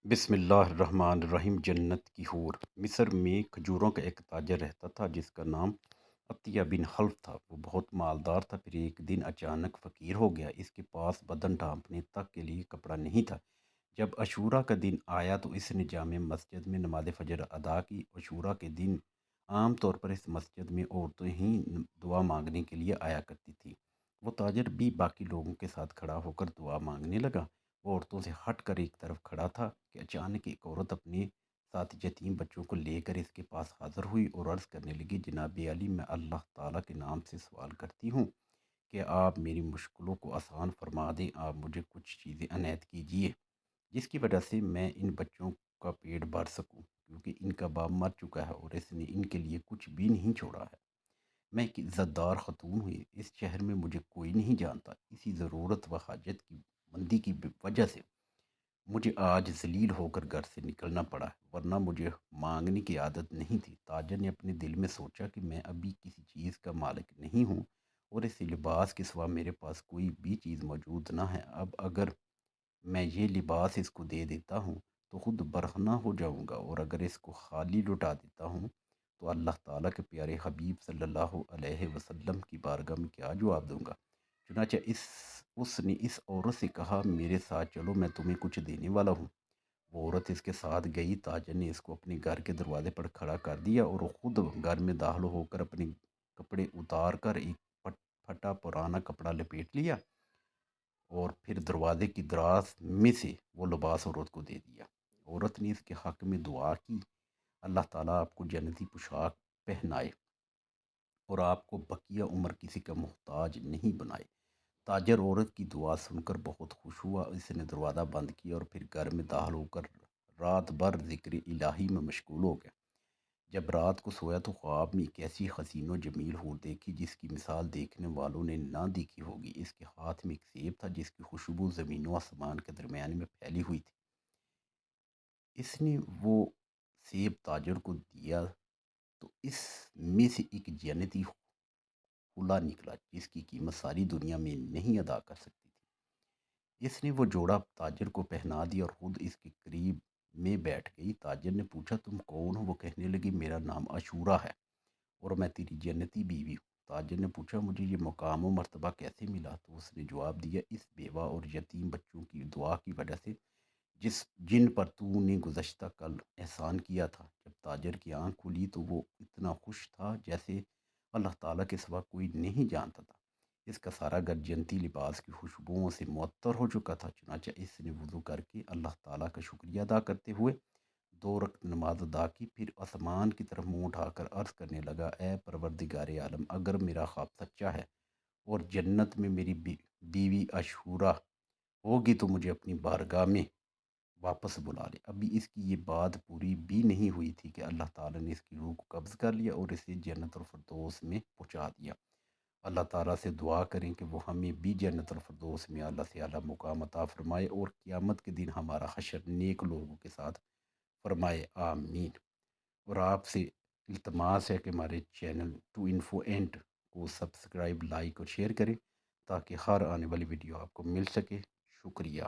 بسم اللہ الرحمن الرحیم۔ جنت کی حور۔ مصر میں کھجوروں کا ایک تاجر رہتا تھا جس کا نام عطیہ بن خلف تھا۔ وہ بہت مالدار تھا، پھر ایک دن اچانک فقیر ہو گیا۔ اس کے پاس بدن ڈھانپنے تک کے لیے کپڑا نہیں تھا۔ جب عاشورہ کا دن آیا تو اس نے جامع مسجد میں نماز فجر ادا کی۔ عاشورہ کے دن عام طور پر اس مسجد میں عورتیں ہی دعا مانگنے کے لیے آیا کرتی تھیں۔ وہ تاجر بھی باقی لوگوں کے ساتھ کھڑا ہو کر دعا مانگنے لگا۔ وہ عورتوں سے ہٹ کر ایک طرف کھڑا تھا کہ اچانک ایک عورت اپنے ساتھ یتیم بچوں کو لے کر اس کے پاس حاضر ہوئی اور عرض کرنے لگی، جناب علی، میں اللہ تعالیٰ کے نام سے سوال کرتی ہوں کہ آپ میری مشکلوں کو آسان فرما دیں۔ آپ مجھے کچھ چیزیں عنایت کیجیے جس کی وجہ سے میں ان بچوں کا پیٹ بھر سکوں، کیونکہ ان کا باپ مر چکا ہے اور اس نے ان کے لیے کچھ بھی نہیں چھوڑا ہے۔ میں ایک عزت دار خاتون ہوئی، اس شہر میں مجھے کوئی نہیں جانتا۔ اسی ضرورت و حاجت کی مندی کی وجہ سے مجھے آج ذلیل ہو کر گھر سے نکلنا پڑا ہے، ورنہ مجھے مانگنے کی عادت نہیں تھی۔ تاجر نے اپنے دل میں سوچا کہ میں ابھی کسی چیز کا مالک نہیں ہوں اور اس لباس کے سوا میرے پاس کوئی بھی چیز موجود نہ ہے۔ اب اگر میں یہ لباس اس کو دے دیتا ہوں تو خود برہنہ ہو جاؤں گا، اور اگر اس کو خالی لٹا دیتا ہوں تو اللہ تعالیٰ کے پیارے حبیب صلی اللہ علیہ وسلم کی بارگاہ میں کیا جواب دوں گا؟ چنانچہ اس نے اس عورت سے کہا، میرے ساتھ چلو، میں تمہیں کچھ دینے والا ہوں۔ وہ عورت اس کے ساتھ گئی۔ تاجر نے اس کو اپنے گھر کے دروازے پر کھڑا کر دیا اور وہ خود گھر میں داخل ہو کر اپنے کپڑے اتار کر ایک پھٹا پرانا کپڑا لپیٹ لیا اور پھر دروازے کی دراز میں سے وہ لباس عورت کو دے دیا۔ عورت نے اس کے حق میں دعا کی، اللہ تعالیٰ آپ کو جنتی پوشاک پہنائے اور آپ کو بقیہ عمر کسی کا محتاج نہیں بنائے۔ تاجر عورت کی دعا سن کر بہت خوش ہوا۔ اس نے دروازہ بند کیا اور پھر گھر میں داخل ہو کر رات بھر ذکر الہی میں مشغول ہو گیا۔ جب رات کو سویا تو خواب میں ایک ایسی حسین و جمیل حور دیکھی جس کی مثال دیکھنے والوں نے نہ دیکھی ہوگی۔ اس کے ہاتھ میں ایک سیب تھا جس کی خوشبو زمین و آسمان کے درمیان میں پھیلی ہوئی تھی۔ اس نے وہ سیب تاجر کو دیا تو اس میں سے ایک جنتی کھلا نکلا جس کی قیمت ساری دنیا میں نہیں ادا کر سکتی تھی۔ اس نے وہ جوڑا تاجر کو پہنا دیا اور خود اس کے قریب میں بیٹھ گئی۔ تاجر نے پوچھا، تم کون ہو؟ وہ کہنے لگی، میرا نام عاشورہ ہے اور میں تیری جنتی بیوی ہوں۔ تاجر نے پوچھا، مجھے یہ مقام و مرتبہ کیسے ملا؟ تو اس نے جواب دیا، اس بیوہ اور یتیم بچوں کی دعا کی وجہ سے جن پر تو نے گزشتہ کل احسان کیا تھا۔ جب تاجر کی آنکھ کھلی تو وہ اتنا خوش تھا جیسے اللہ تعالیٰ کے سوا کوئی نہیں جانتا تھا۔ اس کا سارا گھر جنتی لباس کی خوشبوؤں سے معطر ہو چکا تھا۔ چنانچہ اس نے وضو کر کے اللہ تعالیٰ کا شکریہ ادا کرتے ہوئے 2 رکعت نماز ادا کی، پھر آسمان کی طرف منہ اٹھا کر عرض کرنے لگا، اے پروردگار عالم، اگر میرا خواب سچا ہے اور جنت میں میری بیوی عاشورہ ہوگی تو مجھے اپنی بارگاہ میں واپس بلا لے۔ ابھی اس کی یہ بات پوری بھی نہیں ہوئی تھی کہ اللہ تعالیٰ نے اس کی روح کو قبض کر لیا اور اسے جنت الفردوس میں پہنچا دیا۔ اللہ تعالیٰ سے دعا کریں کہ وہ ہمیں بھی جنت الفردوس میں اعلیٰ سے اعلیٰ مقام عطا فرمائے اور قیامت کے دن ہمارا حشر نیک لوگوں کے ساتھ فرمائے، آمین۔ اور آپ سے التماس ہے کہ ہمارے چینل ٹو انفو اینٹ کو سبسکرائب، لائک اور شیئر کریں تاکہ ہر آنے والی ویڈیو آپ کو مل سکے۔ شکریہ۔